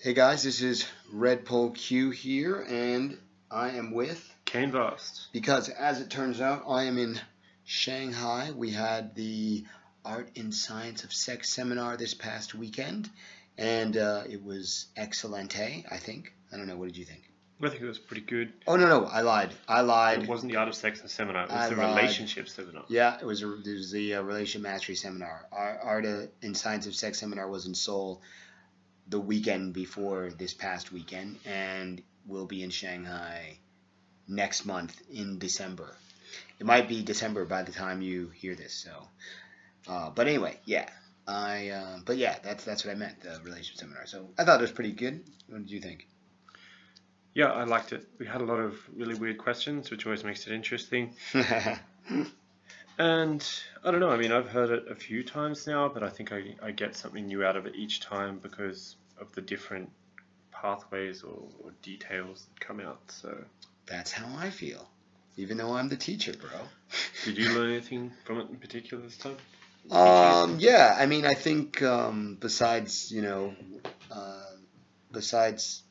Hey guys, this is Red Pole Q here, and I am with, Kane Vast. because as it turns out, I am in Shanghai. We had the Art and Science of Sex seminar this past weekend, and it was excellente, I think. I don't know, what did you think? I think it was pretty good. Oh, no, I lied. It wasn't the Art of Sex seminar, it was I the lied. relationship seminar. Yeah, it was the Relationship Mastery seminar. Our Art and Science of Sex seminar was in Seoul the weekend before this past weekend, and will be in Shanghai next month in December. It might be December by the time you hear this. So, but anyway, yeah, but yeah, that's what I meant. The relationship seminar. So I thought it was pretty good. What did you think? Yeah, I liked it. We had a lot of really weird questions, which always makes it interesting. And I don't know, I mean, I've heard it a few times now, but I think I get something new out of it each time because of the different pathways or details that come out. So, That's how I feel, even though I'm the teacher, bro. did you learn anything from it in particular this time? Yeah, I mean, I think besides, uh, besides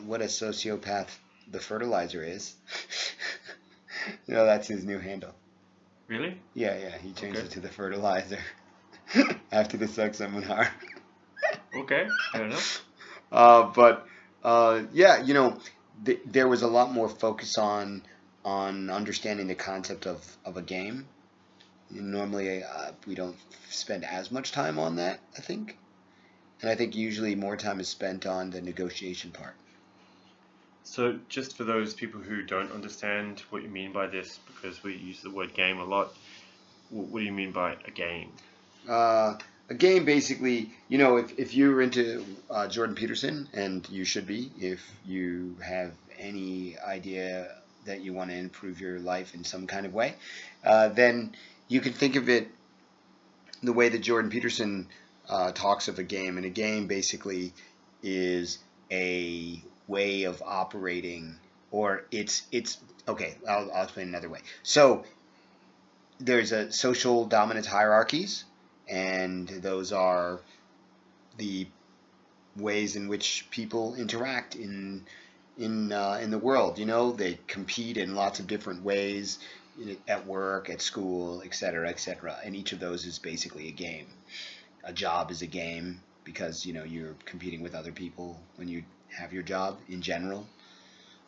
what a sociopath the fertilizer is, that's his new handle. Really? Yeah, he changed Okay. it to the fertilizer after the sex seminar. Okay, fair enough. But yeah, there was a lot more focus on understanding the concept of a game. Normally, we don't spend as much time on that, I think. And I think usually more time is spent on the negotiation part. So, just for those people who don't understand what you mean by this, because we use the word game a lot, what do you mean by a game? A game, basically, if you're into Jordan Peterson, and you should be, if you have any idea that you want to improve your life in some kind of way, then you can think of it the way that Jordan Peterson talks of a game. And a game basically is a way of operating, or it's okay. I'll explain another way. So there's a social dominance hierarchies, and those are the ways in which people interact in the world. They compete in lots of different ways, at work, at school, etc., etc. And each of those is basically a game. A job is a game because you're competing with other people when you have your job in general.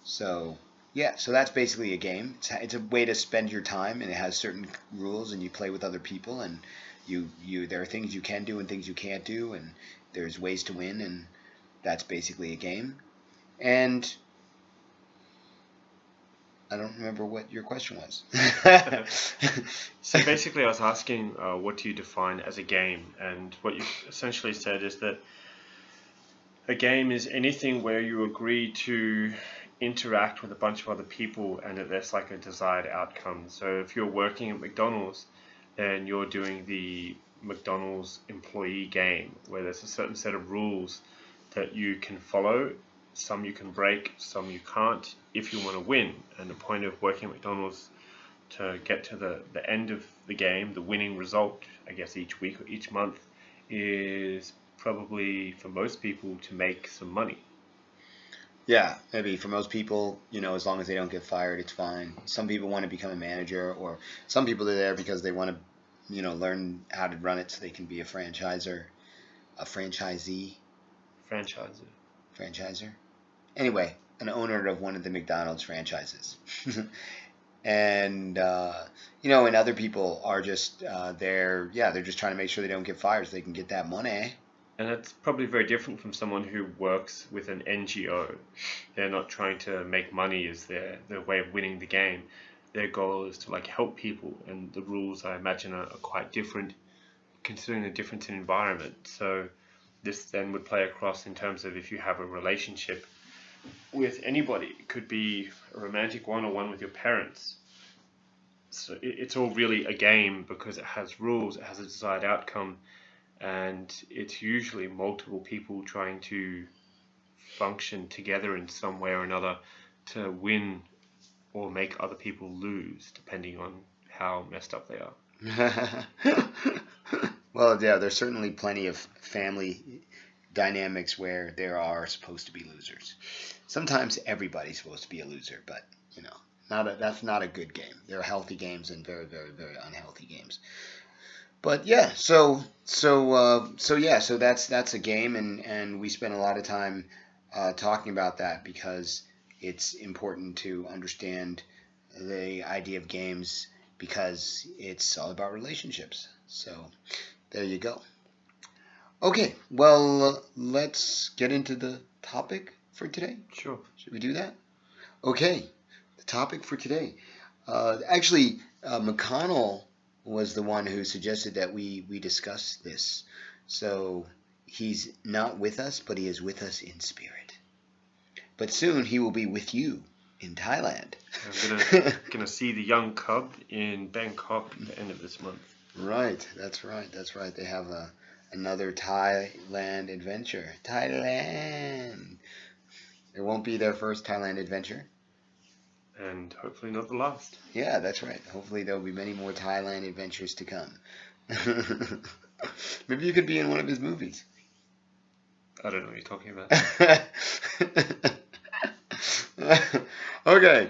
So yeah, so that's basically a game. It's a way to spend your time, and it has certain rules, and you play with other people, and you there are things you can do and things you can't do, and there's ways to win, and that's basically a game. And I don't remember what your question was. So basically, I was asking, what do you define as a game? And what you essentially said is that a game is anything where you agree to interact with a bunch of other people and that there's like a desired outcome. So if you're working at McDonald's, then you're doing the McDonald's employee game, where there's a certain set of rules that you can follow. Some you can break, some you can't, if you want to win. And the point of working at McDonald's to get to the end of the game, the winning result, I guess each week or each month, is probably for most people to make some money. Yeah, maybe for most people, as long as they don't get fired, it's fine. Some people want to become a manager, or some people are there because they want to, learn how to run it so they can be a franchisor, a franchisee, Franchiser. franchiser. Anyway, an owner of one of the McDonald's franchises. And and other people are just they're just trying to make sure they don't get fired so they can get that money. And that's probably very different from someone who works with an NGO. They're not trying to make money as their way of winning the game. Their goal is to like help people, and the rules I imagine are quite different considering the difference in environment. So this then would play across in terms of if you have a relationship with anybody. It could be a romantic one or one with your parents. So it's all really a game because it has rules, it has a desired outcome, and it's usually multiple people trying to function together in some way or another to win or make other people lose, depending on how messed up they are. Well, yeah, there's certainly plenty of family dynamics where there are supposed to be losers. Sometimes everybody's supposed to be a loser, but that's not a good game. There are healthy games and very, very, very unhealthy games. But yeah, so that's a game, and we spent a lot of time talking about that because it's important to understand the idea of games because it's all about relationships. So there you go. Okay, well, let's get into the topic for today. Sure. Should we do that? Okay, the topic for today. McConnell was the one who suggested that we discuss this. So he's not with us, but he is with us in spirit. But soon he will be with you in Thailand. I'm gonna see the young cub in Bangkok at the end of this month. Right, that's right. They have another Thailand adventure. Thailand. It won't be their first Thailand adventure. And hopefully not the last. Yeah, that's right. Hopefully there'll be many more Thailand adventures to come. Maybe you could be in one of his movies. I don't know what you're talking about. Okay.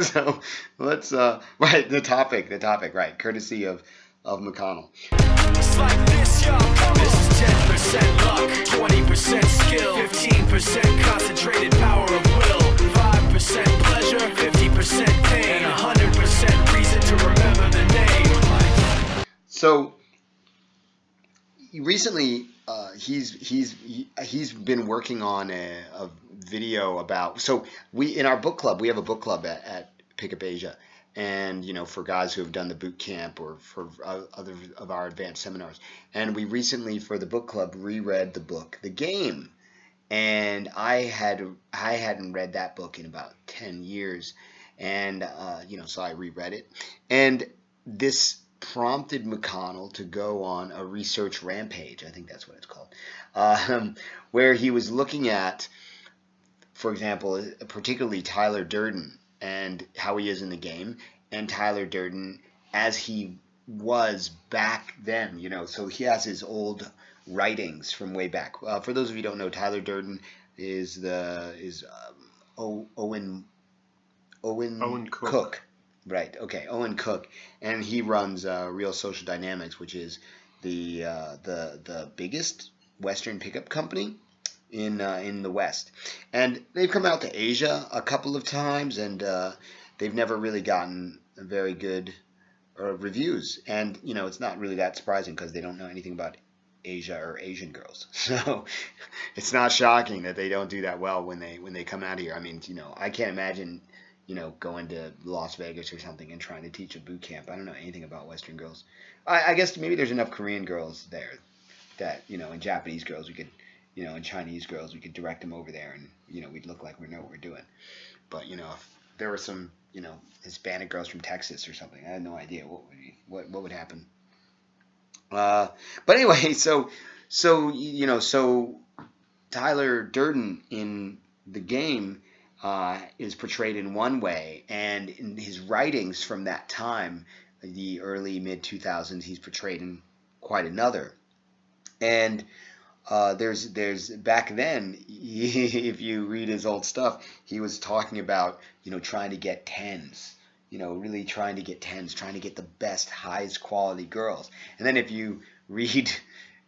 So let's right, the topic, right, courtesy of McConnell. It's like this, yo. This is 10% luck, 20% skill, 15% concentrated power of will, 5% pleasure, 50% pain, and 100% reason to remember the name. So recently, he's been working on a video about. So we in our book club, we have a book club at Pickup Asia. And, for guys who have done the boot camp or for other of our advanced seminars. And we recently, for the book club, reread the book, The Game. And I hadn't read that book in about 10 years. And, so I reread it. And this prompted McConnell to go on a research rampage. I think that's what it's called. Where he was looking at, for example, particularly Tyler Durden, and how he is in the game, and Tyler Durden as he was back then, so he has his old writings from way back. For those of you who don't know, Tyler Durden is Owen Cook. Right, okay, Owen Cook, and he runs Real Social Dynamics, which is the biggest Western pickup company in the West. And they've come out to Asia a couple of times, and they've never really gotten very good reviews. And, it's not really that surprising because they don't know anything about Asia or Asian girls. So it's not shocking that they don't do that well when they come out here. I mean, I can't imagine, going to Las Vegas or something and trying to teach a boot camp. I don't know anything about Western girls. I guess maybe there's enough Korean girls there that, and Japanese girls we could, and Chinese girls, we could direct them over there and, we'd look like we know what we're doing. But, if there were some, Hispanic girls from Texas or something, I had no idea what would happen. But anyway, so Tyler Durden in The Game is portrayed in one way, and in his writings from that time, the early mid-2000s, he's portrayed in quite another. And there's back then, if you read his old stuff, he was talking about, trying to get tens, really trying to get tens, trying to get the best, highest quality girls. And then if you read,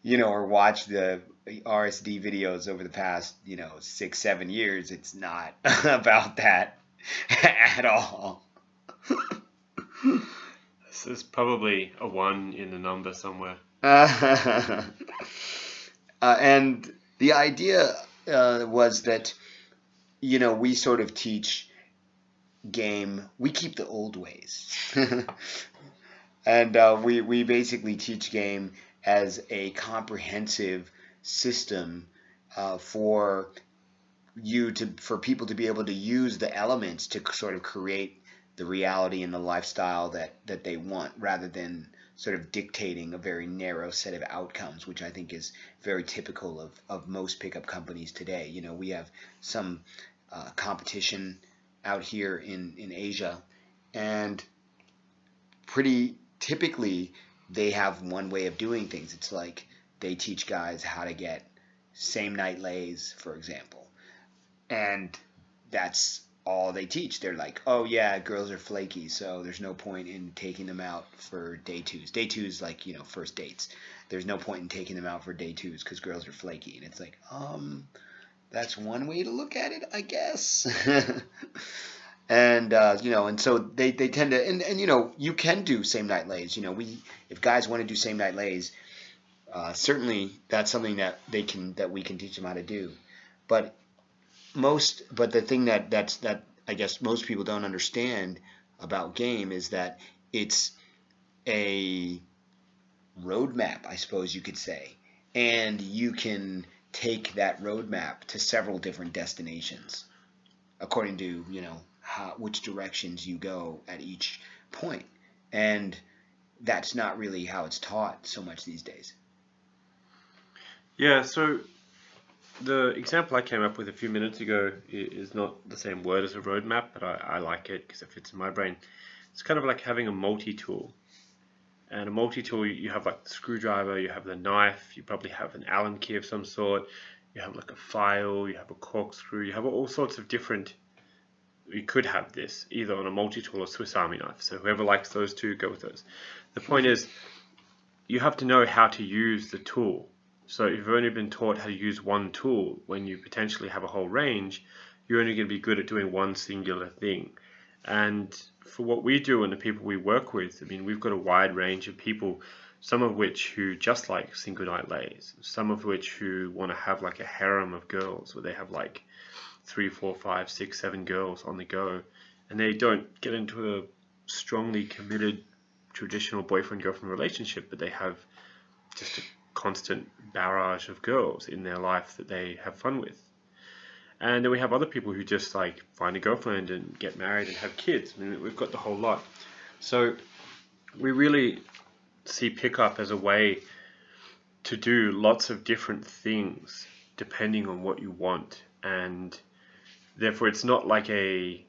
or watch the RSD videos over the past, 6-7 years, it's not about that at all. This is probably a 1 in the number somewhere. And the idea was that, we sort of teach game, we keep the old ways. And we basically teach game as a comprehensive system for people to be able to use the elements to sort of create the reality and the lifestyle that they want, rather than sort of dictating a very narrow set of outcomes, which I think is very typical of most pickup companies today. We have some competition out here in Asia, and pretty typically they have one way of doing things. It's like they teach guys how to get same night lays, for example. And that's all they teach. They're like, oh yeah, girls are flaky, so there's no point in taking them out for day twos. Day twos, like, first dates. There's no point in taking them out for day twos because girls are flaky. And it's like, that's one way to look at it, I guess. And and so they tend to, and you can do same night lays. If guys want to do same night lays, certainly that's something that we can teach them how to do. But the thing that I guess most people don't understand about game is that it's a roadmap, I suppose you could say, and you can take that roadmap to several different destinations according to which directions you go at each point. And that's not really how it's taught so much these days. Yeah, so the example I came up with a few minutes ago is not the same word as a roadmap, but I like it because it fits in my brain. It's kind of like having a multi-tool. And a multi-tool, you have like the screwdriver, you have the knife, you probably have an Allen key of some sort, you have like a file, you have a corkscrew, you have all sorts of different. You could have this either on a multi-tool or Swiss Army knife. So whoever likes those two, go with those. The point is, you have to know how to use the tool. So if you've only been taught how to use one tool, when you potentially have a whole range, you're only going to be good at doing one singular thing. And for what we do and the people we work with, I mean, we've got a wide range of people, some of which who just like single night lays, some of which who want to have like a harem of girls where they have like 3, 4, 5, 6, 7 girls on the go, and they don't get into a strongly committed traditional boyfriend-girlfriend relationship, but they have just a constant barrage of girls in their life that they have fun with. And then we have other people who just like find a girlfriend and get married and have kids. I mean, we've got the whole lot. So we really see pickup as a way to do lots of different things depending on what you want, and therefore it's not like a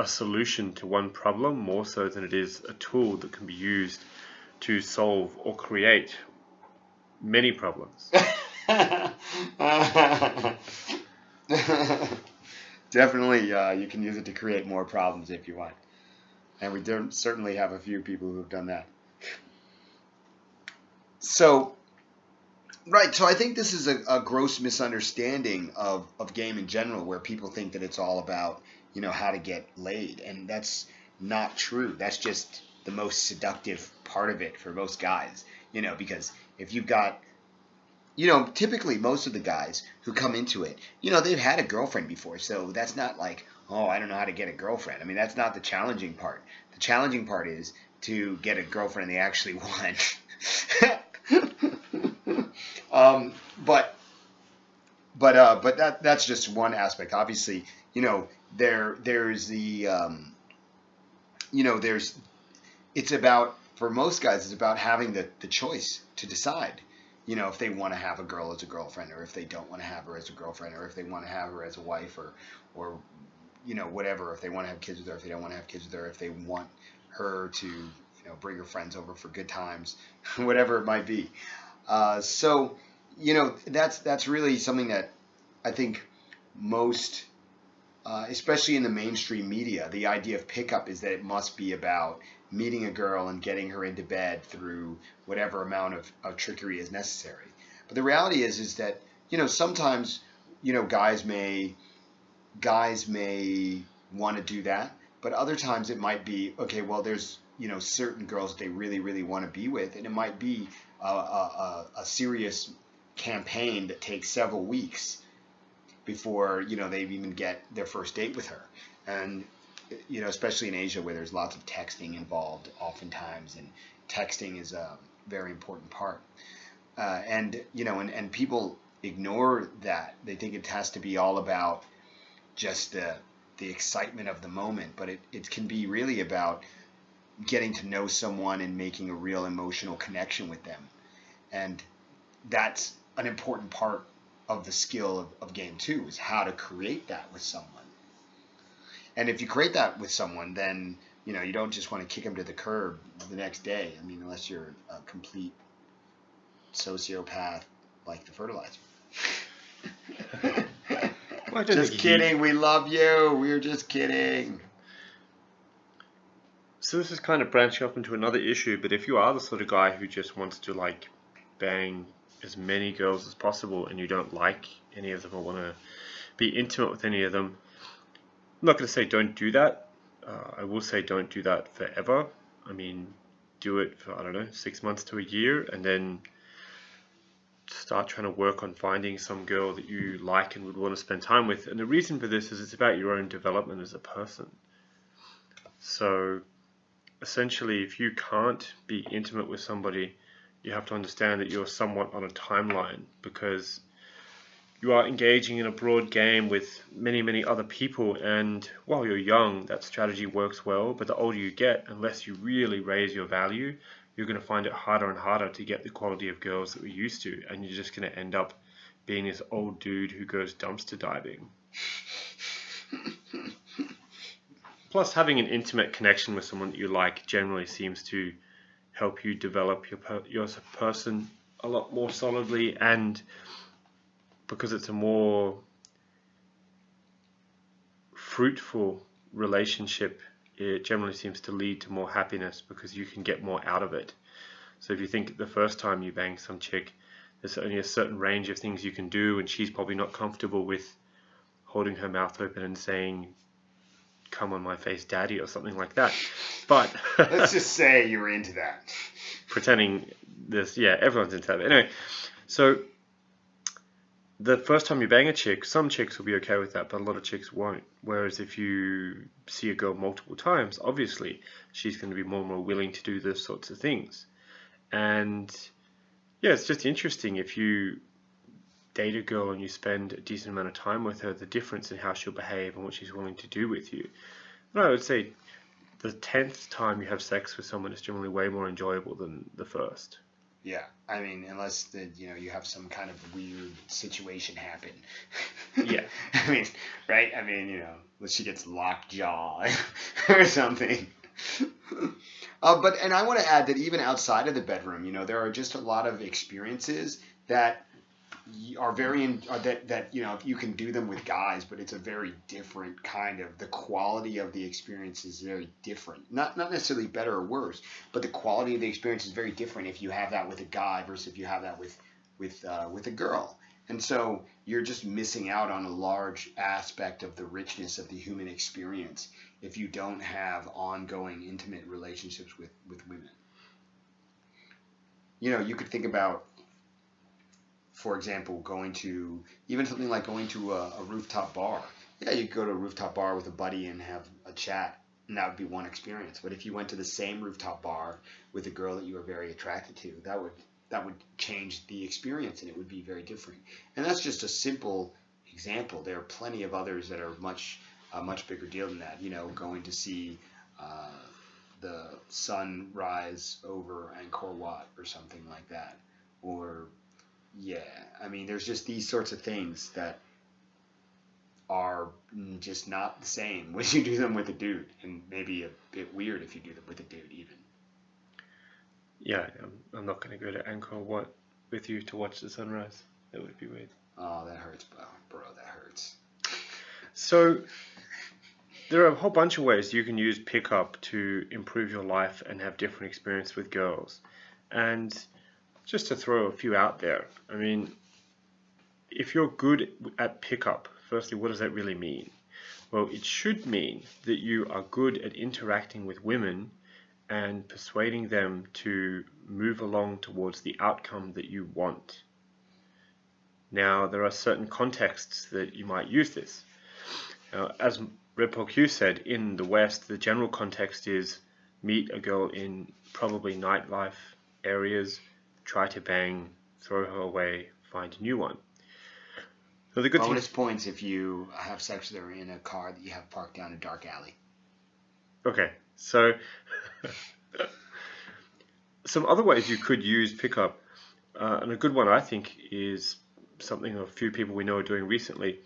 solution to one problem more so than it is a tool that can be used to solve or create many problems. Definitely, you can use it to create more problems if you want. And we certainly have a few people who have done that. So, right, so I think this is a gross misunderstanding of game in general, where people think that it's all about, how to get laid. And that's not true. That's just the most seductive part of it for most guys, because if you've got, typically most of the guys who come into it, they've had a girlfriend before. So that's not like, oh, I don't know how to get a girlfriend. I mean, that's not the challenging part. The challenging part is to get a girlfriend they actually want. But that's just one aspect. Obviously, there's the, it's about, for most guys, it's about having the choice to decide, if they want to have a girl as a girlfriend, or if they don't want to have her as a girlfriend, or if they want to have her as a wife, or whatever, if they want to have kids with her, if they don't want to have kids with her, if they want her to, bring her friends over for good times, whatever it might be. So, that's really something that I think most, especially in the mainstream media, the idea of pickup is that it must be about meeting a girl and getting her into bed through whatever amount of trickery is necessary. But the reality is that, sometimes, guys may want to do that, but other times it might be, okay, well, there's, certain girls that they really, really want to be with, and it might be a serious campaign that takes several weeks before, they even get their first date with her. And, especially in Asia, where there's lots of texting involved oftentimes, and texting is a very important part. And people ignore that. They think it has to be all about just the excitement of the moment, but it can be really about getting to know someone and making a real emotional connection with them. And that's an important part of the skill of game too, is how to create that with someone. And if you create that with someone, then, you don't just want to kick them to the curb the next day. I mean, unless you're a complete sociopath like the fertilizer. Well, I don't Just think kidding. We love you. We're just kidding. So this is kind of branching off into another issue, but if you are the sort of guy who just wants to like bang as many girls as possible and you don't like any of them or want to be intimate with any of them, I'm not going to say don't do that. I will say don't do that forever. I mean, do it for, I don't know, 6 months to a year, and then start trying to work on finding some girl that you like and would want to spend time with. And the reason for this is it's about your own development as a person. So essentially, if you can't be intimate with somebody, you have to understand that you're somewhat on a timeline, because you are engaging in a broad game with many, many other people, and while you're young, that strategy works well, but the older you get, unless you really raise your value, you're going to find it harder and harder to get the quality of girls that we're used to, and you're just going to end up being this old dude who goes dumpster diving. Plus, having an intimate connection with someone that you like generally seems to help you develop your person a lot more solidly, and because it's a more fruitful relationship, it generally seems to lead to more happiness because you can get more out of it. So if you think the first time you bang some chick, there's only a certain range of things you can do, and she's probably not comfortable with holding her mouth open and saying, "Come on my face, daddy," or something like that. But let's just say you're into that. Pretending this, yeah, everyone's into that. Anyway, so the first time you bang a chick, some chicks will be okay with that, but a lot of chicks won't. Whereas if you see a girl multiple times, obviously she's going to be more and more willing to do those sorts of things. And yeah, it's just interesting if you date a girl and you spend a decent amount of time with her, the difference in how she'll behave and what she's willing to do with you. And I would say the 10th time you have sex with someone is generally way more enjoyable than the first. Yeah, I mean, unless you have some kind of weird situation happen. Yeah. I mean, right? I mean, unless she gets lockjaw or something. And I want to add that even outside of the bedroom, there are just a lot of experiences that are that you can do them with guys, but it's a very different kind of, the quality of the experience is very different. Not necessarily better or worse, but the quality of the experience is very different if you have that with a guy versus if you have that with a girl. And so you're just missing out on a large aspect of the richness of the human experience if you don't have ongoing intimate relationships with women. You could think about, for example, going to a rooftop bar. Yeah, you could go to a rooftop bar with a buddy and have a chat, and that would be one experience. But if you went to the same rooftop bar with a girl that you were very attracted to, that would change the experience, and it would be very different. And that's just a simple example. There are plenty of others that are a much bigger deal than that. Going to see the sun rise over Angkor Wat or something like that, or yeah, I mean, there's just these sorts of things that are just not the same when you do them with a dude, and maybe a bit weird if you do them with a dude even. Yeah, I'm not going to go to Angkor Wat with you to watch the sunrise. That would be weird. Oh, that hurts, bro. That hurts. So there are a whole bunch of ways you can use pickup to improve your life and have different experience with girls. And just to throw a few out there, I mean, if you're good at pickup, firstly, what does that really mean? Well, it should mean that you are good at interacting with women and persuading them to move along towards the outcome that you want. Now, there are certain contexts that you might use this. Now, as Red Paul Q said, in the West, the general context is meet a girl in probably nightlife areas, try to bang, throw her away, find a new one. So the good bonus points if you have sex with her in a car that you have parked down a dark alley. Okay, so some other ways you could use pickup, and a good one I think is something a few people we know are doing recently,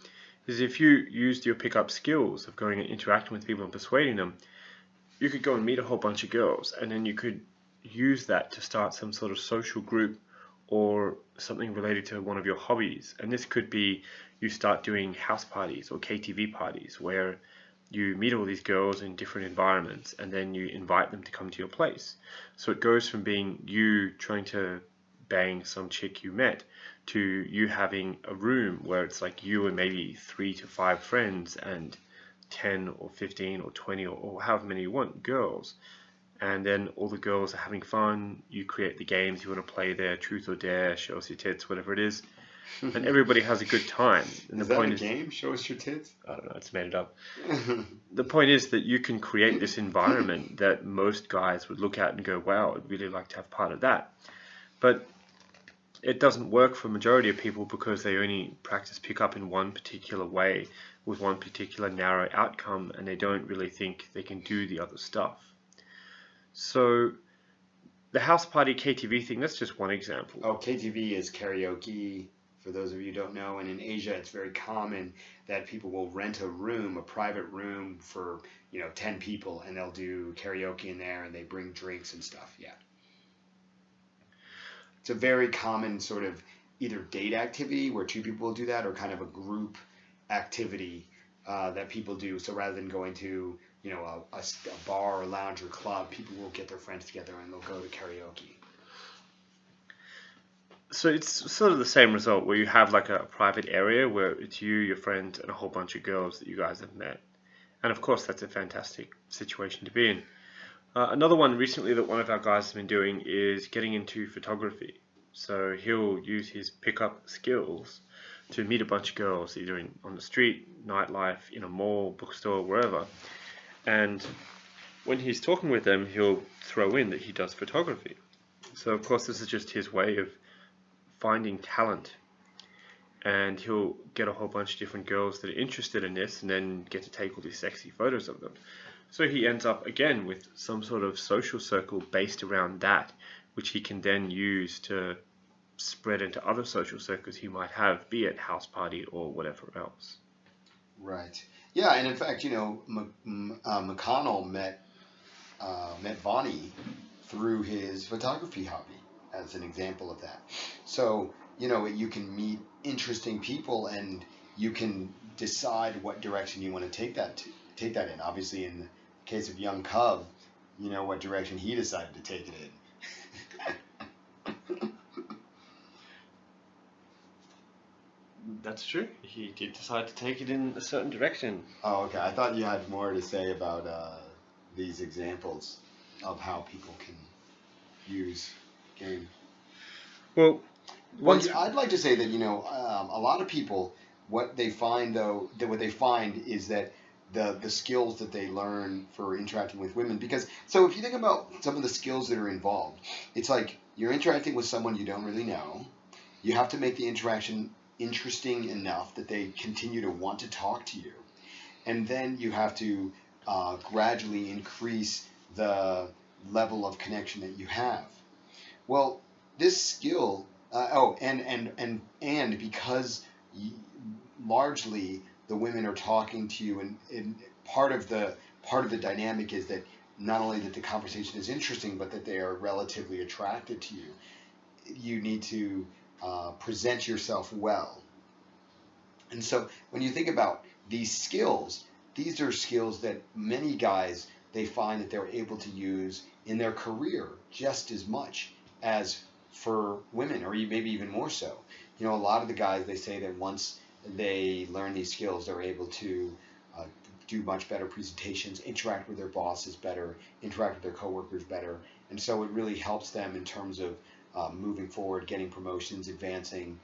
is if you used your pickup skills of going and interacting with people and persuading them, you could go and meet a whole bunch of girls, and then you could use that to start some sort of social group or something related to one of your hobbies. And this could be you start doing house parties or KTV parties where you meet all these girls in different environments and then you invite them to come to your place. So it goes from being you trying to bang some chick you met to you having a room where it's like you and maybe 3 to 5 friends and 10 or 15 or 20 or however many you want girls. And then all the girls are having fun. You create the games you want to play there, truth or dare, show us your tits, whatever it is. And everybody has a good time. And Is that a game? Show us your tits? I don't know, it's made it up. The point is that you can create this environment that most guys would look at and go, wow, I'd really like to have part of that. But it doesn't work for a majority of people because they only practice pickup in one particular way with one particular narrow outcome, and they don't really think they can do the other stuff. So the house party KTV thing, that's just one example. Oh, KTV is karaoke, for those of you who don't know. And in Asia, it's very common that people will rent a room, a private room for, 10 people, and they'll do karaoke in there, and they bring drinks and stuff, yeah. It's a very common sort of either date activity where 2 people will do that, or kind of a group activity that people do. So rather than going to a bar or lounge or club, people will get their friends together and they'll go to karaoke. So it's sort of the same result where you have like a private area where it's you, your friend, and a whole bunch of girls that you guys have met. And of course, that's a fantastic situation to be in. Another one recently that one of our guys has been doing is getting into photography. So he'll use his pickup skills to meet a bunch of girls, either on the street, nightlife, in a mall, bookstore, wherever. And when he's talking with them, he'll throw in that he does photography. So of course this is just his way of finding talent. And he'll get a whole bunch of different girls that are interested in this and then get to take all these sexy photos of them. So he ends up again with some sort of social circle based around that, which he can then use to spread into other social circles he might have, be it house party or whatever else. Right. Yeah, and in fact, McConnell met Vonny through his photography hobby as an example of that. So, you can meet interesting people and you can decide what direction you want to take that in. Obviously, in the case of young Cub, what direction he decided to take it in. That's true. He did decide to take it in a certain direction. Oh, okay. I thought you had more to say about these examples of how people can use game. Well, I'd like to say that a lot of people, what they find is that the skills that they learn for interacting with women, because so if you think about some of the skills that are involved, it's like you're interacting with someone you don't really know. You have to make the interaction interesting enough that they continue to want to talk to you, and then you have to gradually increase the level of connection that you have. Well, this skill, and because largely the women are talking to you, and part of the dynamic is that not only that the conversation is interesting, but that they are relatively attracted to you. You need to present yourself well. And so when you think about these skills, these are skills that many guys, they find that they're able to use in their career just as much as for women, or maybe even more so. A lot of the guys, they say that once they learn these skills, they're able to do much better presentations, interact with their bosses better, interact with their coworkers better. And so it really helps them in terms of moving forward, getting promotions, advancing,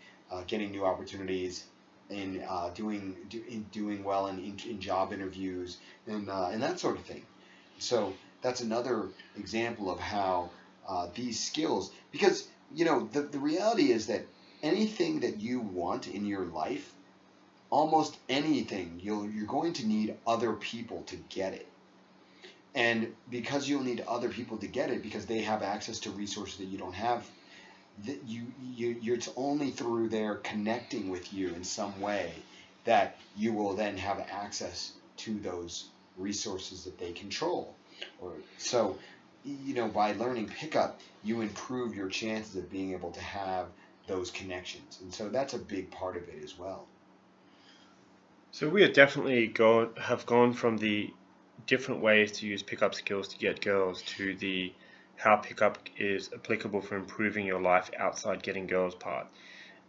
getting new opportunities, in doing well in job interviews, and that sort of thing. So that's another example of how these skills, because the reality is that anything that you want in your life, almost anything, you're going to need other people to get it. And because you'll need other people to get it, because they have access to resources that you don't have, that it's only through their connecting with you in some way that you will then have access to those resources that they control. So by learning pickup, you improve your chances of being able to have those connections. And so that's a big part of it as well. So we have gone from the different ways to use pickup skills to get girls to the how pickup is applicable for improving your life outside getting girls part.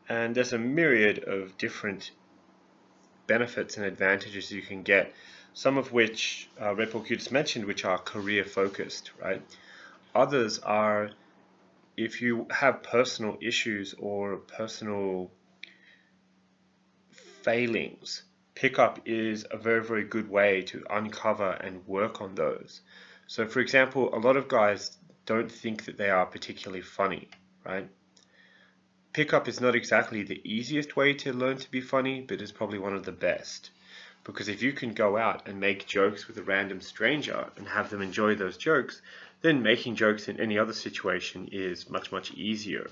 And there's a myriad of different benefits and advantages you can get, some of which Red Bull Q just mentioned, which are career focused, right? Others are if you have personal issues or personal failings, pickup is a very, very good way to uncover and work on those. So for example, a lot of guys don't think that they are particularly funny, right? Pickup is not exactly the easiest way to learn to be funny, but is probably one of the best. Because if you can go out and make jokes with a random stranger and have them enjoy those jokes, then making jokes in any other situation is much, much easier,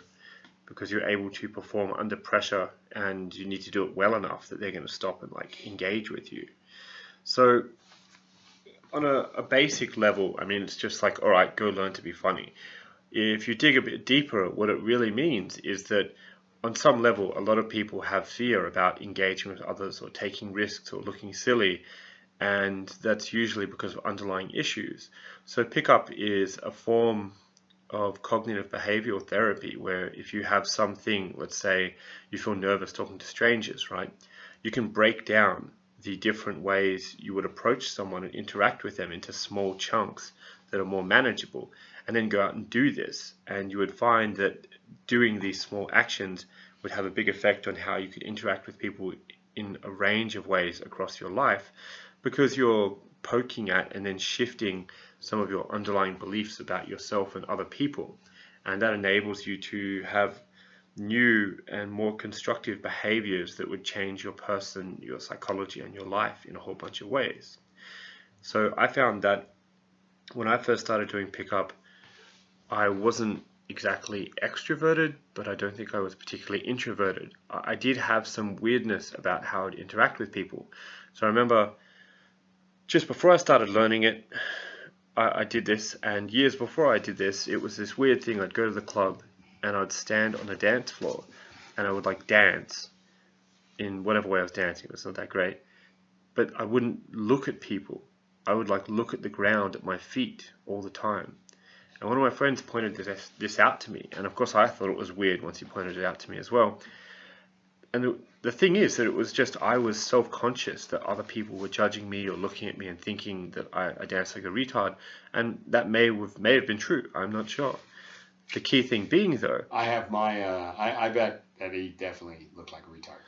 because you're able to perform under pressure and you need to do it well enough that they're going to stop and like engage with you. So on a basic level, I mean, it's just like, all right, go learn to be funny. If you dig a bit deeper, what it really means is that on some level, a lot of people have fear about engaging with others or taking risks or looking silly, and that's usually because of underlying issues. So pickup is a form of cognitive behavioral therapy where if you have something, let's say you feel nervous talking to strangers, right? You can break down the different ways you would approach someone and interact with them into small chunks that are more manageable, and then go out and do this. And you would find that doing these small actions would have a big effect on how you could interact with people in a range of ways across your life, because you're poking at and then shifting some of your underlying beliefs about yourself and other people. And that enables you to have new and more constructive behaviors that would change your person, your psychology, and your life in a whole bunch of ways. So I found that when I first started doing pickup, I wasn't exactly extroverted, but I don't think I was particularly introverted. I did have some weirdness about how I'd interact with people. So I remember just before I started learning it, I did this, and years before I did this, it was this weird thing. I'd go to the club and I'd stand on the dance floor and I would like dance in whatever way I was dancing. It was not that great, but I wouldn't look at people. I would like look at the ground at my feet all the time. And one of my friends pointed this out to me, and of course I thought it was weird once he pointed it out to me as well. And the thing is that it was just, I was self-conscious that other people were judging me or looking at me and thinking that I danced like a retard, and that may have been true. I'm not sure. The key thing being, though, I have my I bet that he definitely looked like a retard.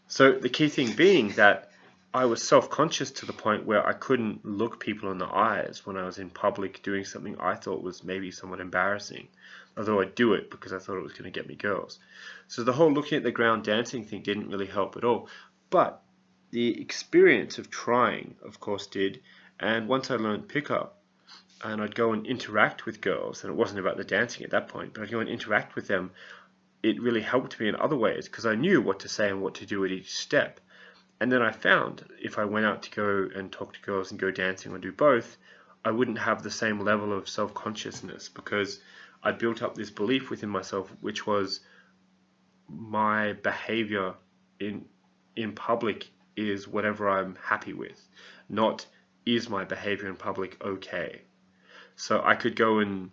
So the key thing being that I was self-conscious to the point where I couldn't look people in the eyes when I was in public doing something I thought was maybe somewhat embarrassing, although I'd do it because I thought it was going to get me girls. So the whole looking at the ground dancing thing didn't really help at all. But the experience of trying, of course, did. And once I learned pickup, and I'd go and interact with girls, and it wasn't about the dancing at that point, but I'd go and interact with them, it really helped me in other ways because I knew what to say and what to do at each step. And then I found if I went out to go and talk to girls and go dancing or do both, I wouldn't have the same level of self-consciousness because I built up this belief within myself, which was my behavior in public is whatever I'm happy with, not is my behavior in public okay. So I could go and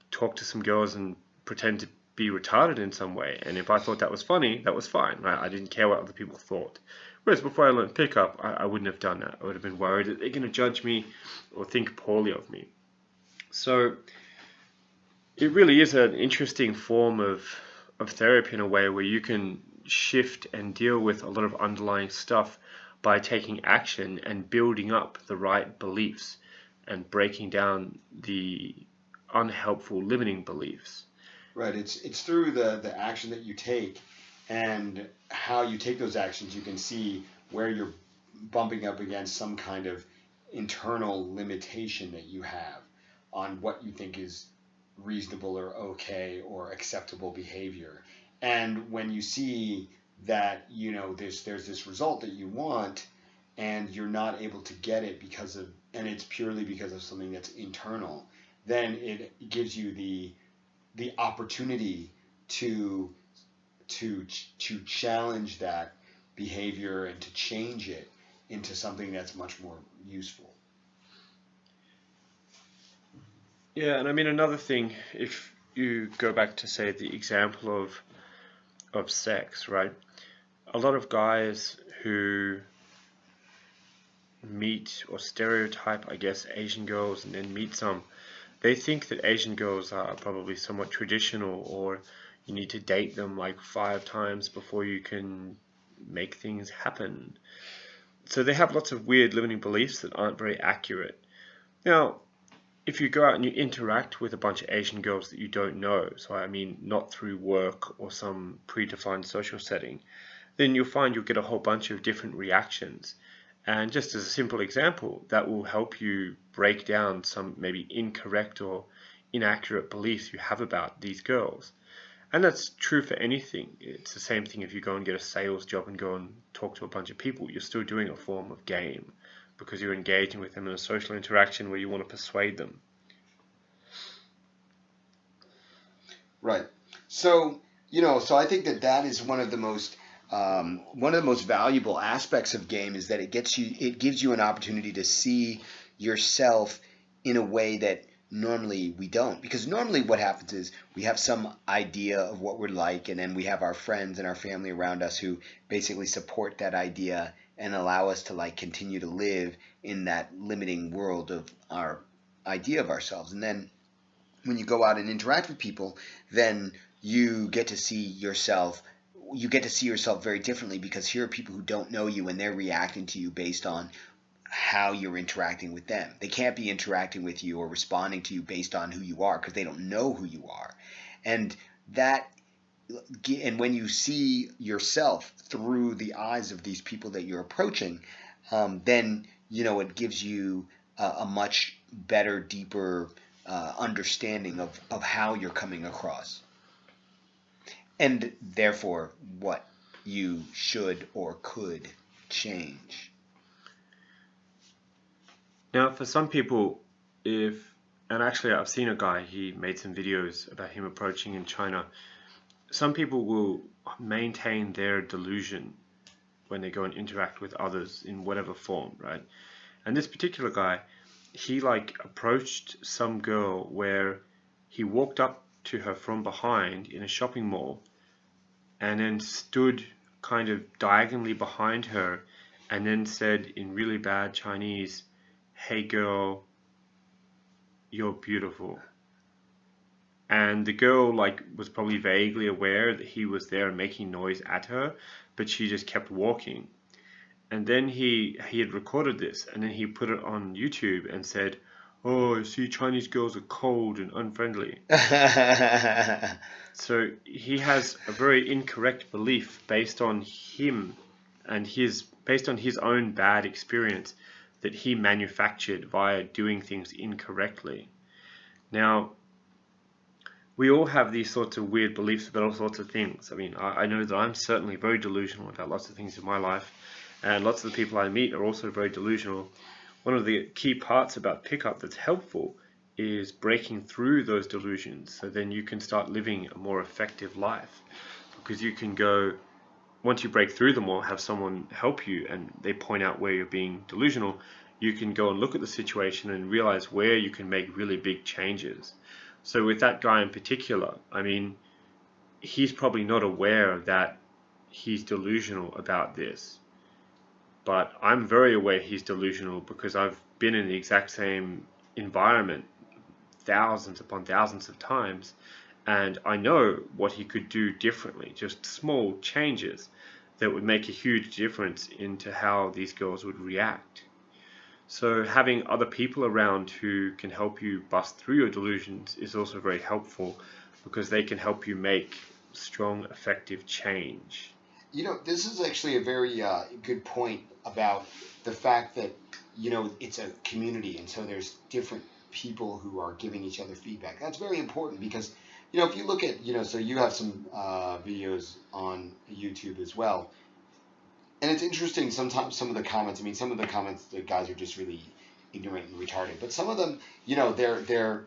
talk to some girls and pretend to be retarded in some way, and if I thought that was funny, that was fine, right? I didn't care what other people thought. Whereas before I learned pickup, I wouldn't have done that. I would have been worried that they're going to judge me or think poorly of me. So it really is an interesting form of therapy in a way where you can shift and deal with a lot of underlying stuff by taking action and building up the right beliefs and breaking down the unhelpful limiting beliefs. Right. It's through the action that you take and how you take those actions, you can see where you're bumping up against some kind of internal limitation that you have on what you think is reasonable or okay or acceptable behavior. And when you see that, there's this result that you want, and you're not able to get it and it's purely because of something that's internal, then it gives you the opportunity to challenge that behavior and to change it into something that's much more useful. Yeah, and I mean another thing, if you go back to say the example of sex, right? A lot of guys who meet or stereotype, I guess, Asian girls and then meet some, they think that Asian girls are probably somewhat traditional, or you need to date them like 5 times before you can make things happen. So they have lots of weird limiting beliefs that aren't very accurate. Now, if you go out and you interact with a bunch of Asian girls that you don't know, so I mean not through work or some predefined social setting, then you'll find you'll get a whole bunch of different reactions. And just as a simple example, that will help you break down some maybe incorrect or inaccurate beliefs you have about these girls. And that's true for anything. It's the same thing if you go and get a sales job and go and talk to a bunch of people. You're still doing a form of game, because you're engaging with them in a social interaction where you want to persuade them. Right. So, so I think that is one of the most valuable aspects of game, is that it gives you an opportunity to see yourself in a way that normally we don't. Because normally what happens is we have some idea of what we're like, and then we have our friends and our family around us who basically support that idea and allow us to continue to live in that limiting world of our idea of ourselves. And then when you go out and interact with people, then you get to see yourself very differently, because here are people who don't know you and they're reacting to you based on how you're interacting with them. They can't be interacting with you or responding to you based on who you are, because they don't know who you are. And when you see yourself through the eyes of these people that you're approaching, then it gives you a much better, deeper understanding of how you're coming across, and therefore what you should or could change. Now, for some people, and actually I've seen a guy, he made some videos about him approaching in China. Some people will maintain their delusion when they go and interact with others in whatever form, right? And this particular guy, he approached some girl where he walked up to her from behind in a shopping mall and then stood kind of diagonally behind her and then said in really bad Chinese, "Hey girl, you're beautiful." And the girl was probably vaguely aware that he was there making noise at her, but she just kept walking. And then he had recorded this, and then he put it on YouTube and said, "Oh, I see Chinese girls are cold and unfriendly." So he has a very incorrect belief based on him and based on his own bad experience that he manufactured via doing things incorrectly. Now, we all have these sorts of weird beliefs about all sorts of things. I mean, I know that I'm certainly very delusional about lots of things in my life, and lots of the people I meet are also very delusional. One of the key parts about pickup that's helpful is breaking through those delusions, so then you can start living a more effective life, because you can go, once you break through them or have someone help you and they point out where you're being delusional, you can go and look at the situation and realize where you can make really big changes. So with that guy in particular, I mean, he's probably not aware that he's delusional about this. But I'm very aware he's delusional, because I've been in the exact same environment thousands upon thousands of times, and I know what he could do differently, just small changes that would make a huge difference into how these girls would react. So having other people around who can help you bust through your delusions is also very helpful, because they can help you make strong, effective change. This is actually a very good point about the fact that, it's a community, and so there's different people who are giving each other feedback. That's very important, because, if you look at, so you have some videos on YouTube as well. And it's interesting sometimes some of the comments. I mean, some of the comments the guys are just really ignorant and retarded, but some of them, you know, they're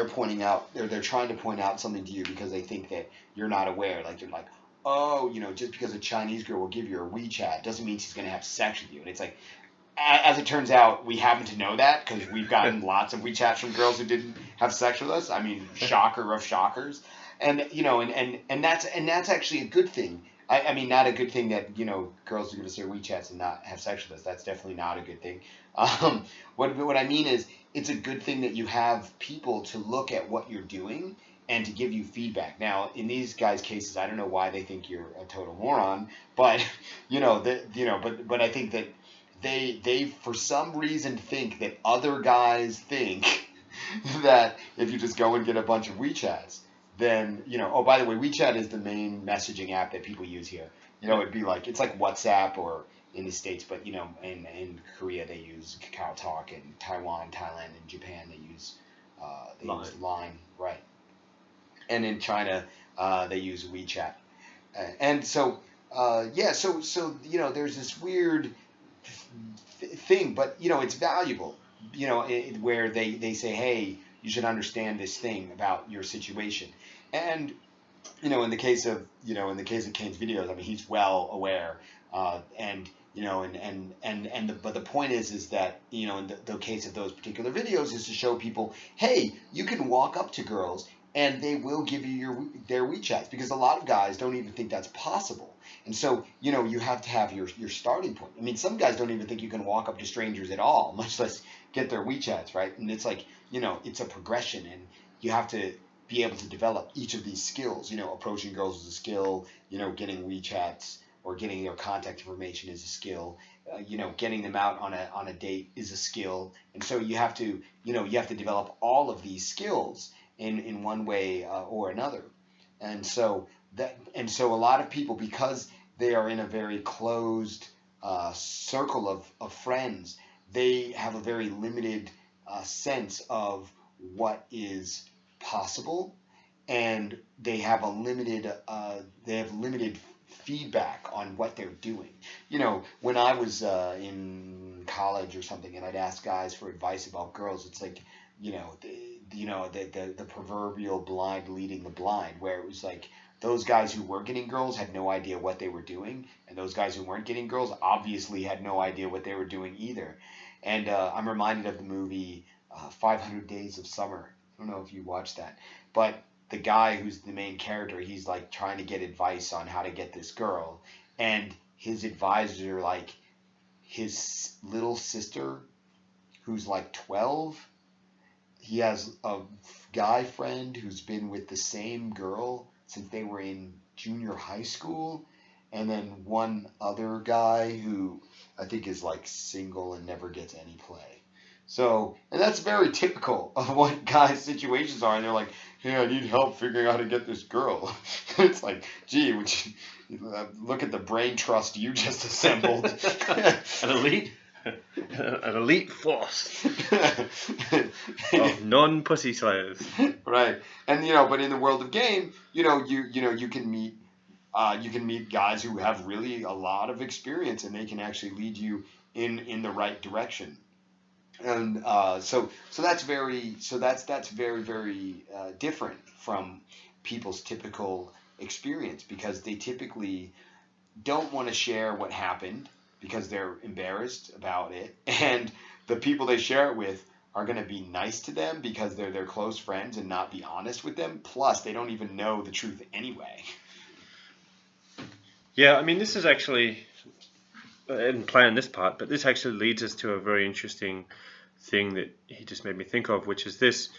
pointing out they're trying to point out something to you because they think that you're not aware. Like they're like, oh, you know, just because a Chinese girl will give you a WeChat doesn't mean she's going to have sex with you. And it's like, as it turns out, we happen to know that because we've gotten lots of WeChats from girls who didn't have sex with us. I mean, shocker of shockers. And you know, and that's actually a good thing. I mean, not a good thing that, you know, girls give us their WeChats and not have sex with us. That's definitely not a good thing. What I mean is, it's a good thing that you have people to look at what you're doing and to give you feedback. Now, in these guys' cases, I don't know why they think you're a total moron, but but I think that they for some reason think that other guys think that if you just go and get a bunch of WeChats, then, you know, oh, by the way, WeChat is the main messaging app that people use here. You know, it'd be like, it's like WhatsApp or in the States, but, you know, in Korea they use Kakao Talk, and Taiwan, Thailand, and Japan they use Line, right. And in China they use WeChat. And so, so, you know, there's this weird thing, but, you know, it's valuable, you know, where they say, hey, you should understand this thing about your situation. And, you know, in the case of Kane's videos, I mean, he's well aware, and, you know, but the point is that, you know, in the case of those particular videos is to show people, hey, you can walk up to girls and they will give you their WeChats, because a lot of guys don't even think that's possible. And so, you know, you have to have your starting point. I mean, some guys don't even think you can walk up to strangers at all, much less get their WeChats, right? And it's like, you know, it's a progression, and you have to be able to develop each of these skills. You know, approaching girls is a skill, you know, getting WeChats or getting their contact information is a skill, you know, getting them out on a date is a skill. And so you have to develop all of these skills in one way or another. And so a lot of people, because they are in a very closed circle of friends, they have a very limited sense of what is possible, and they have limited feedback on what they're doing. You know, when I was in college or something, and I'd ask guys for advice about girls, it's like, you know, the proverbial blind leading the blind, where it was like, those guys who were getting girls had no idea what they were doing, and those guys who weren't getting girls obviously had no idea what they were doing either. And I'm reminded of the movie 500 Days of Summer. I don't know if you watched that, but the guy who's the main character, he's like trying to get advice on how to get this girl, and his advisors are like his little sister who's like 12. He has a guy friend who's been with the same girl since they were in junior high school, and then one other guy who I think is like single and never gets any play. So, and that's very typical of what guys' situations are. And they're like, hey, I need help figuring out how to get this girl. It's like, gee, would you look at the brain trust you just assembled. An elite force of non-pussy slayers. Right. And, you know, but in the world of game, you know, you can meet guys who have really a lot of experience, and they can actually lead you in the right direction. And so that's very very different from people's typical experience, because they typically don't want to share what happened because they're embarrassed about it, and the people they share it with are going to be nice to them because they're their close friends and not be honest with them. Plus, they don't even know the truth anyway. Yeah, I mean, this is actually, I didn't plan this part, but this actually leads us to a very interesting thing that he just made me think of, which is this.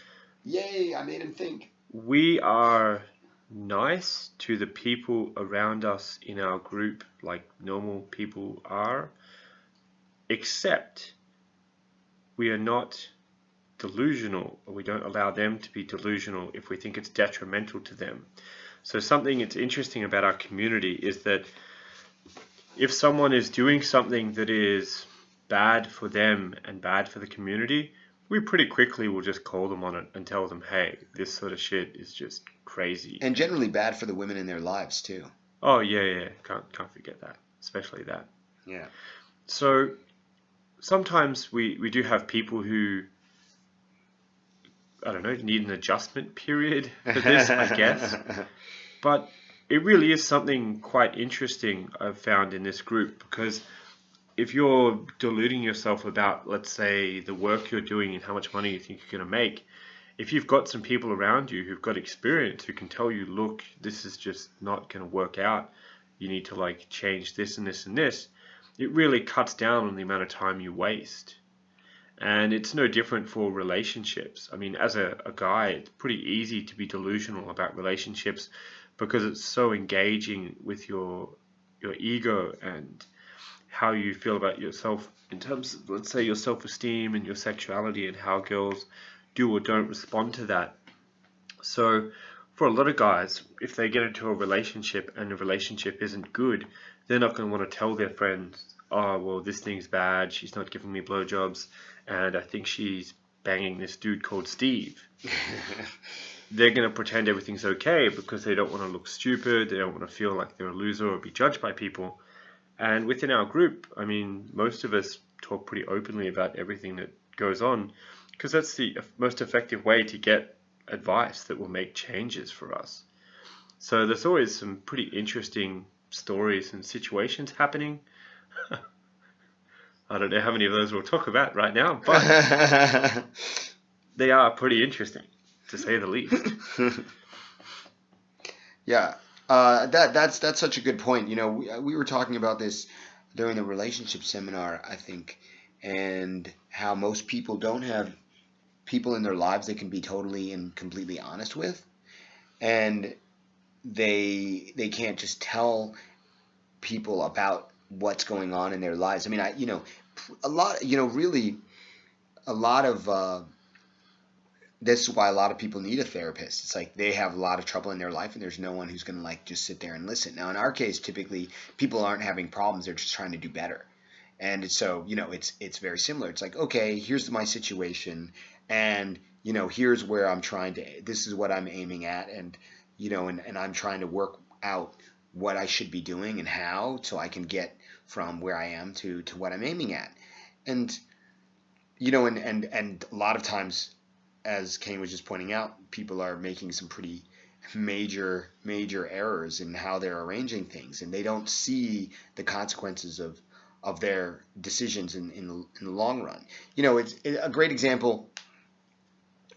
Yay, I made him think. We are nice to the people around us in our group like normal people are, except we are not delusional, or we don't allow them to be delusional if we think it's detrimental to them. So something that's interesting about our community is that if someone is doing something that is bad for them and bad for the community, we pretty quickly will just call them on it and tell them, hey, this sort of shit is just crazy. And generally bad for the women in their lives too. Oh yeah. Can't forget that, especially that. Yeah. So sometimes we do have people who, I don't know, need an adjustment period for this, I guess. But it really is something quite interesting I've found in this group, because if you're deluding yourself about, let's say, the work you're doing and how much money you think you're going to make, if you've got some people around you who've got experience who can tell you, look, this is just not going to work out, you need to like change this and this and this, it really cuts down on the amount of time you waste. And it's no different for relationships. I mean, as a guy, it's pretty easy to be delusional about relationships because it's so engaging with your ego and how you feel about yourself in terms of, let's say, your self-esteem and your sexuality, and how girls do or don't respond to that. So for a lot of guys, if they get into a relationship and the relationship isn't good, they're not going to want to tell their friends, oh, well, this thing's bad, she's not giving me blowjobs, and I think she's banging this dude called Steve. They're going to pretend everything's okay because they don't want to look stupid, they don't want to feel like they're a loser or be judged by people. And within our group, I mean, most of us talk pretty openly about everything that goes on, because that's the most effective way to get advice that will make changes for us. So there's always some pretty interesting stories and situations happening. I don't know how many of those we'll talk about right now, but they are pretty interesting, to say the least. Yeah, that's such a good point. You know, we were talking about this during the relationship seminar, I think, and how most people don't have people in their lives they can be totally and completely honest with, and they can't just tell people about what's going on in their lives. I mean, a lot of this is why a lot of people need a therapist. It's like they have a lot of trouble in their life and there's no one who's going to like just sit there and listen. Now, in our case, typically people aren't having problems. They're just trying to do better. And so, it's very similar. It's like, okay, here's my situation, and, here's where I'm trying to, this is what I'm aiming at. And, and I'm trying to work out what I should be doing and how, so I can get from where I am to what I'm aiming at. And, and a lot of times, as Kane was just pointing out, people are making some pretty major errors in how they're arranging things, and they don't see the consequences of their decisions in the long run. It's a great example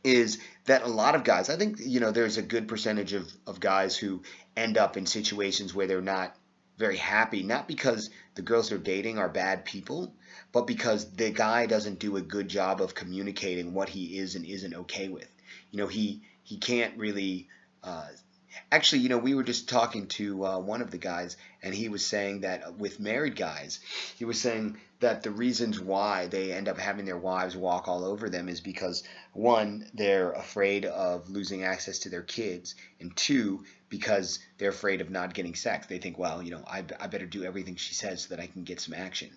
is that a lot of guys, I think, there's a good percentage of guys who end up in situations where they're not very happy, not because the girls they're dating are bad people, but because the guy doesn't do a good job of communicating what he is and isn't okay with. He can't really actually, we were just talking to one of the guys, and he was saying that with married guys, he was saying that the reasons why they end up having their wives walk all over them is because, one, they're afraid of losing access to their kids, and two, because they're afraid of not getting sex. They think, well, I better do everything she says so that I can get some action.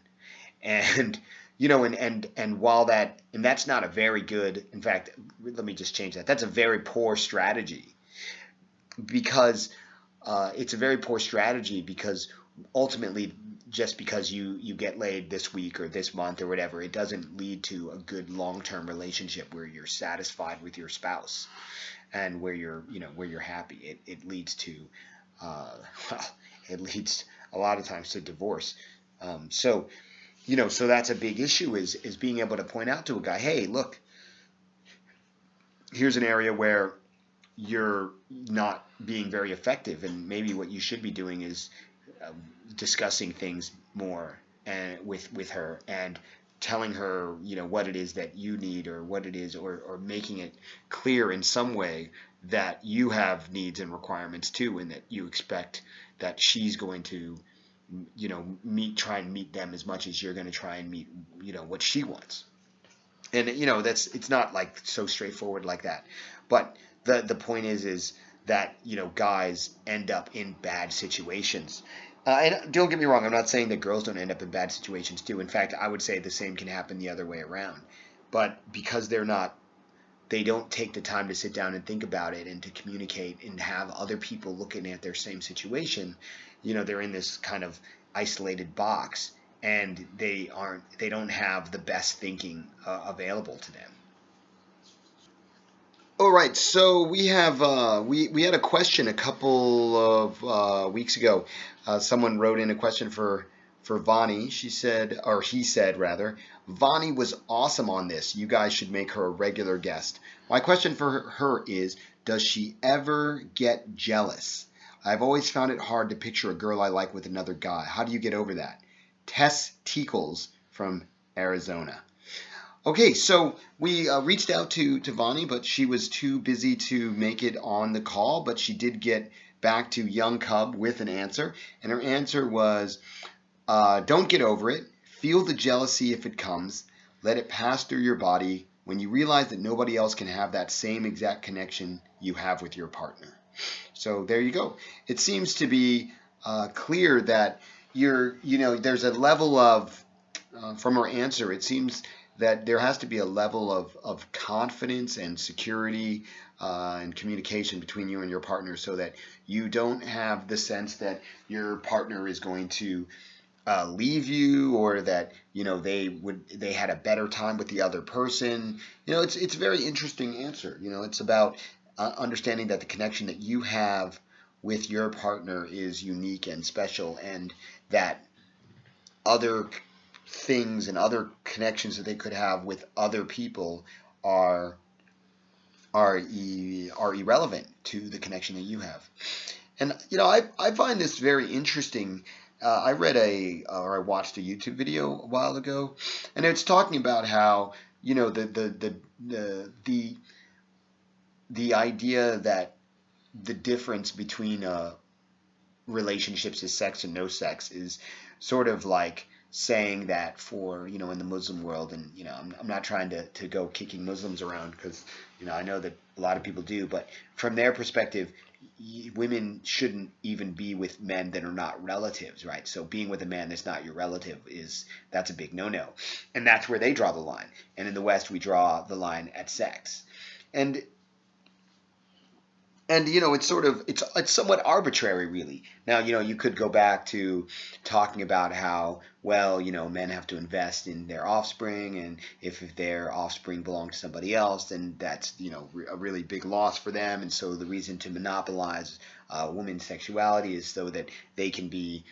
And and while that's not a very good, in fact, let me just change that. That's a very poor strategy, because it's a very poor strategy, because ultimately, just because you get laid this week or this month or whatever, it doesn't lead to a good long-term relationship where you're satisfied with your spouse and where you're happy. It leads to it leads a lot of times to divorce. So that's a big issue, is being able to point out to a guy, hey, look, here's an area where you're not being very effective, and maybe what you should be doing is discussing things more and with her, and telling her what it is that you need, or what it is, or making it clear in some way that you have needs and requirements too, and that you expect that she's going to try and meet them as much as you're going to try and meet what she wants. And it's not like so straightforward like that, but the point is that guys end up in bad situations. And don't get me wrong, I'm not saying that girls don't end up in bad situations too. In fact, I would say the same can happen the other way around. But because they're not they don't take the time to sit down and think about it and to communicate and have other people looking at their same situation, they're in this kind of isolated box, and they don't have the best thinking available to them. All right, so we have we had a question a couple of weeks ago. Someone wrote in a question for Vonny. She said, or he said rather, Vonny was awesome on this. You guys should make her a regular guest. My question for her is, does she ever get jealous? I've always found it hard to picture a girl I like with another guy. How do you get over that? Tess Teakles from Arizona. Okay, so we reached out to Vonny, but she was too busy to make it on the call, but she did get back to Young Cub with an answer, and her answer was, don't get over it. Feel the jealousy if it comes. Let it pass through your body when you realize that nobody else can have that same exact connection you have with your partner. So there you go. It seems to be clear that there's a level of, from her answer, it seems that there has to be a level of confidence and security and communication between you and your partner, so that you don't have the sense that your partner is going to leave you, or that they had a better time with the other person. It's a very interesting answer. It's about understanding that the connection that you have with your partner is unique and special, and that other things and other connections that they could have with other people are irrelevant to the connection that you have. And I find this very interesting. I watched a YouTube video a while ago, and it's talking about how the idea that the difference between relationships is sex and no sex is sort of like saying that for in the Muslim world, and I'm not trying to go kicking Muslims around, because I know that a lot of people do, but from their perspective, women shouldn't even be with men that are not relatives, right? So being with a man that's not your relative, that's a big no-no, and that's where they draw the line. And in the West, we draw the line at sex, and it's somewhat arbitrary, really. Now, you could go back to talking about how, well, men have to invest in their offspring, and if their offspring belong to somebody else, then that's, a really big loss for them. And so the reason to monopolize women's sexuality is so that they can be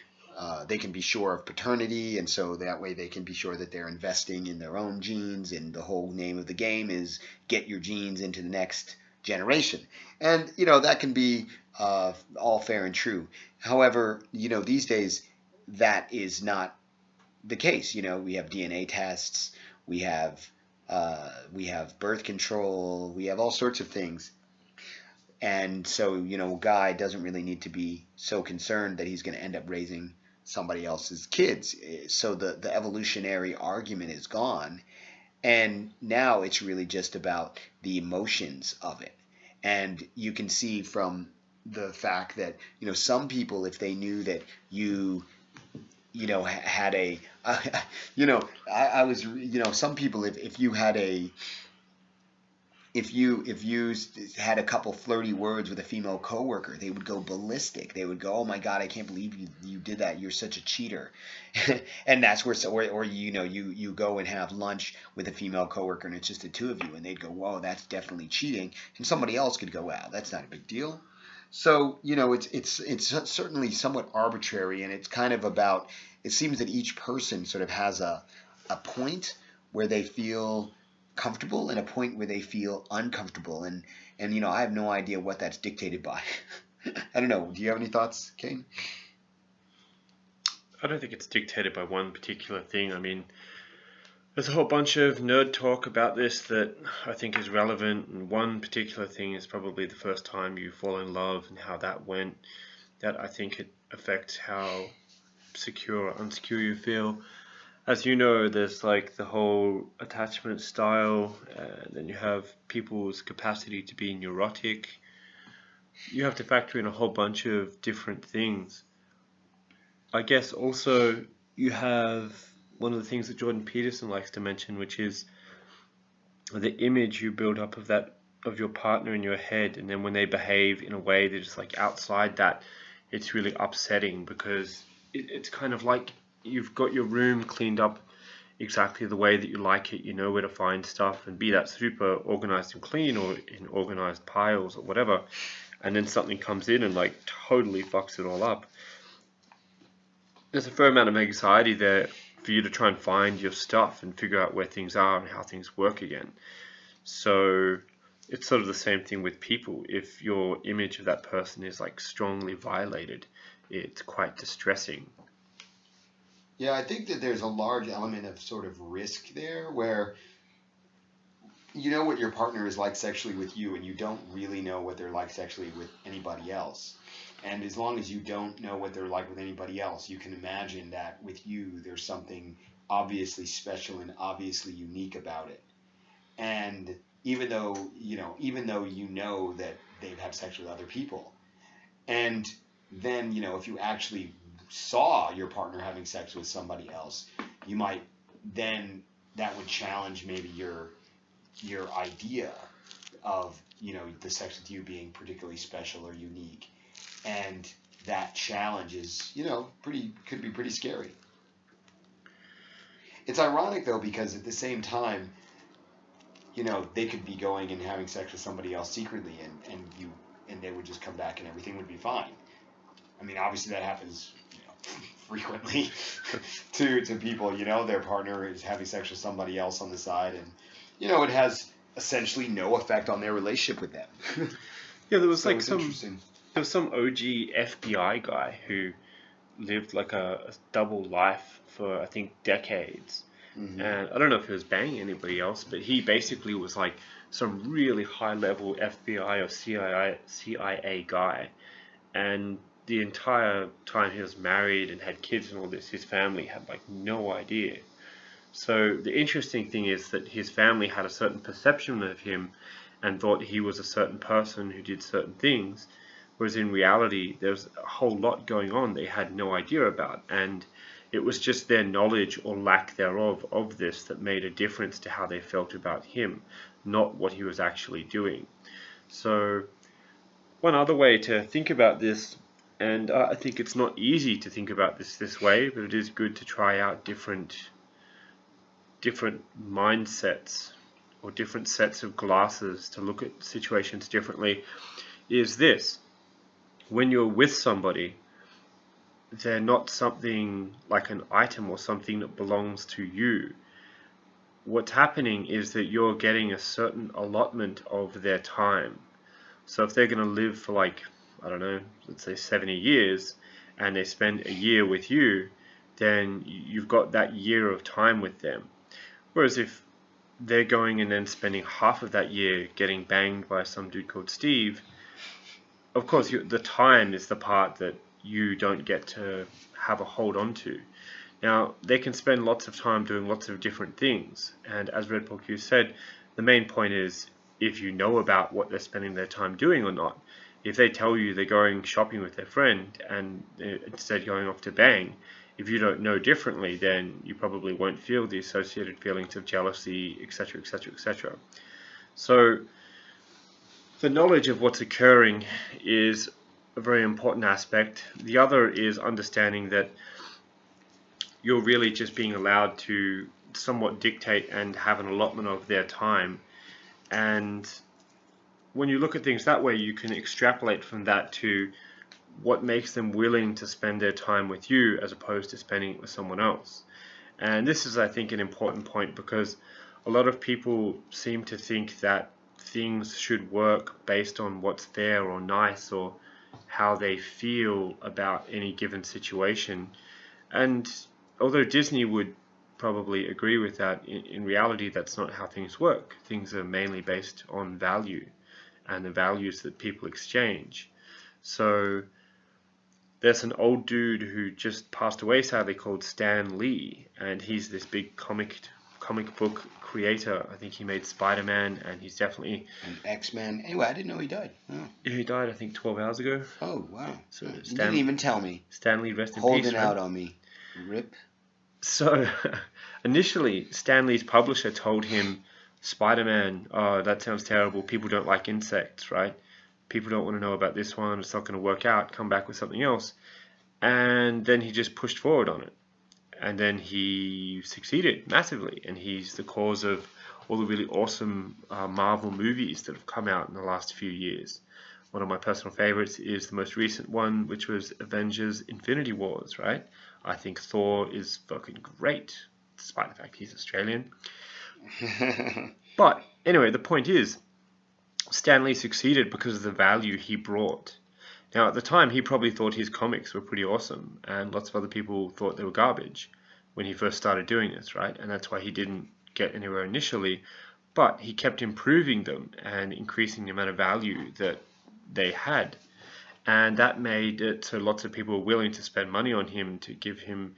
sure of paternity, and so that way they can be sure that they're investing in their own genes, and the whole name of the game is get your genes into the next generation. And that can be all fair and true. However, these days that is not the case. We have DNA tests, we have birth control, we have all sorts of things. And so a guy doesn't really need to be so concerned that he's going to end up raising somebody else's kids. So the evolutionary argument is gone, and now it's really just about the emotions of it. And you can see from the fact that some people, if they knew that you had a some people, if you had a couple flirty words with a female coworker, they would go ballistic. They would go, "Oh my God, I can't believe you did that. You're such a cheater." And that's where you go and have lunch with a female coworker, and it's just the two of you, and they'd go, "Whoa, that's definitely cheating." And somebody else could go, "Wow, that's not a big deal." So it's certainly somewhat arbitrary, and it's kind of about. It seems that each person sort of has a point where they feel comfortable and a point where they feel uncomfortable, and I have no idea what that's dictated by. I don't know. Do you have any thoughts, Kane? I don't think it's dictated by one particular thing. I mean, there's a whole bunch of nerd talk about this that I think is relevant, and one particular thing is probably the first time you fall in love and how that went. That I think it affects how secure or unsecure you feel. As you know, there's like the whole attachment style, and then you have people's capacity to be neurotic. You have to factor in a whole bunch of different things. I guess also you have one of the things that Jordan Peterson likes to mention, which is the image you build up of your partner in your head, and then when they behave in a way that's just like outside that, it's really upsetting, because it's kind of like you've got your room cleaned up exactly the way that you like it. You know where to find stuff, and be that super organized and clean, or in organized piles or whatever, and then something comes in and like totally fucks it all up. There's a fair amount of anxiety there for you to try and find your stuff and figure out where things are and how things work again. So it's sort of the same thing with people. If your image of that person is like strongly violated, it's quite distressing. Yeah, I think that there's a large element of sort of risk there, where you know what your partner is like sexually with you, and you don't really know what they're like sexually with anybody else. And as long as you don't know what they're like with anybody else, you can imagine that with you, there's something obviously special and obviously unique about it. And even though you know that they've had sex with other people, and then if you actually saw your partner having sex with somebody else, you might then, that would challenge maybe your idea of the sex with you being particularly special or unique, and that challenge is could be pretty scary. It's ironic though, because at the same time, they could be going and having sex with somebody else secretly, and they would just come back and everything would be fine. I mean, obviously that happens frequently to people. Their partner is having sex with somebody else on the side, and it has essentially no effect on their relationship with them. Yeah, there was So like it's some interesting. there was some OG FBI guy who lived like a double life for, I think, decades. Mhm. And I don't know if he was banging anybody else, but he basically was like some really high level FBI or CIA guy. And the entire time he was married and had kids and all this, his family had like no idea. So the interesting thing is that his family had a certain perception of him and thought he was a certain person who did certain things, whereas in reality there's a whole lot going on they had no idea about, and it was just their knowledge or lack thereof of this that made a difference to how they felt about him, not what he was actually doing. So one other way to think about this, and I think it's not easy to think about this way, but it is good to try out different mindsets or different sets of glasses to look at situations differently, is this: when you're with somebody, they're not something like an item or something that belongs to you. What's happening is that you're getting a certain allotment of their time. So if they're going to live for like, I don't know, let's say 70 years, and they spend a year with you, then you've got that year of time with them. Whereas if they're going and then spending half of that year getting banged by some dude called Steve, of course the time is the part that you don't get to have a hold on to. Now, they can spend lots of time doing lots of different things, and as Red Paul Q said, the main point is if you know about what they're spending their time doing or not. If they tell you they're going shopping with their friend and instead going off to bang, if you don't know differently, then you probably won't feel the associated feelings of jealousy, etc., etc., etc. So the knowledge of what's occurring is a very important aspect. The other is understanding that you're really just being allowed to somewhat dictate and have an allotment of their time. And when you look at things that way, you can extrapolate from that to what makes them willing to spend their time with you as opposed to spending it with someone else. And this is, I think, an important point, because a lot of people seem to think that things should work based on what's fair or nice or how they feel about any given situation. And although Disney would probably agree with that, in reality that's not how things work. Things are mainly based on value and the values that people exchange. So there's an old dude who just passed away sadly called Stan Lee, and he's this big comic book creator. I think he made Spider-Man, and he's definitely an X-Men. Anyway, I didn't know he died. Oh. He died, I think, 12 hours ago. Oh, wow. So you didn't even tell me. Stan Lee, rest in Holding peace. Holding out on me. Rip. So initially, Stan Lee's publisher told him, Spider-Man, oh, that sounds terrible. People don't like insects, right? People don't want to know about this one. It's not going to work out. Come back with something else. And then he just pushed forward on it. And then he succeeded massively. And he's the cause of all the really awesome Marvel movies that have come out in the last few years. One of my personal favorites is the most recent one, which was Avengers Infinity Wars, right? I think Thor is fucking great, despite the fact he's Australian. But anyway, the point is, Stan Lee succeeded because of the value he brought. Now, at the time, he probably thought his comics were pretty awesome, and lots of other people thought they were garbage when he first started doing this, right? And that's why he didn't get anywhere initially, but he kept improving them and increasing the amount of value that they had. And that made it so lots of people were willing to spend money on him, to give him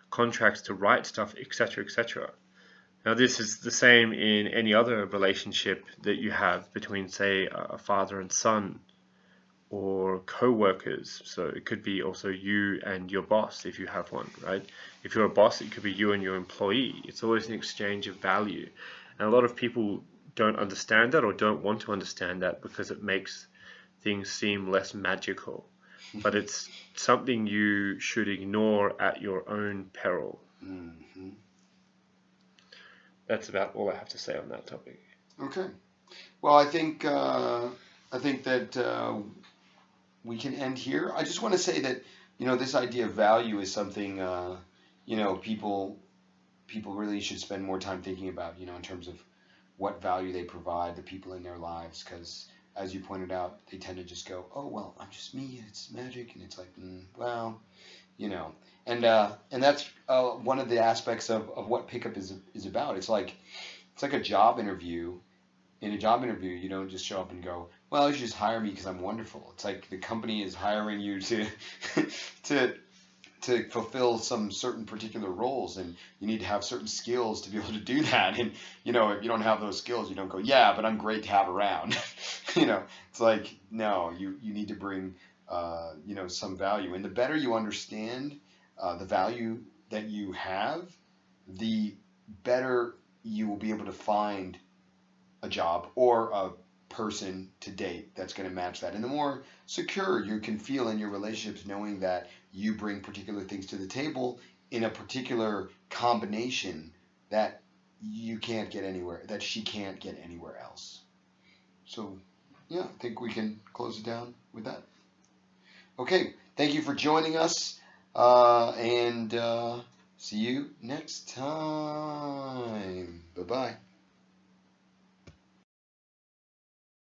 contracts to write stuff, etc., etc. Now, this is the same in any other relationship that you have between, say, a father and son, or co-workers. So it could be also you and your boss if you have one, right? If you're a boss, it could be you and your employee. It's always an exchange of value. And a lot of people don't understand that, or don't want to understand that, because it makes things seem less magical. But it's something you should ignore at your own peril. Mm-hmm. That's about all I have to say on that topic. Okay. Well, I think that we can end here. I just want to say that, this idea of value is something, people really should spend more time thinking about, in terms of what value they provide the people in their lives. Because, as you pointed out, they tend to just go, oh, well, I'm just me, and it's magic. And it's like, well, and that's one of the aspects of what pickup is about. It's like a job interview. In a job interview, you don't just show up and go, well, you should just hire me because I'm wonderful. It's like the company is hiring you to fulfill some certain particular roles, and you need to have certain skills to be able to do that. And, if you don't have those skills, you don't go, yeah, but I'm great to have around. It's like, no, you need to bring, some value. And the better you understand the value that you have, the better you will be able to find a job or a person to date that's going to match that. And the more secure you can feel in your relationships, knowing that you bring particular things to the table in a particular combination that you can't get anywhere, that she can't get anywhere else. So, yeah, I think we can close it down with that. Okay, thank you for joining us, and see you next time. Bye-bye.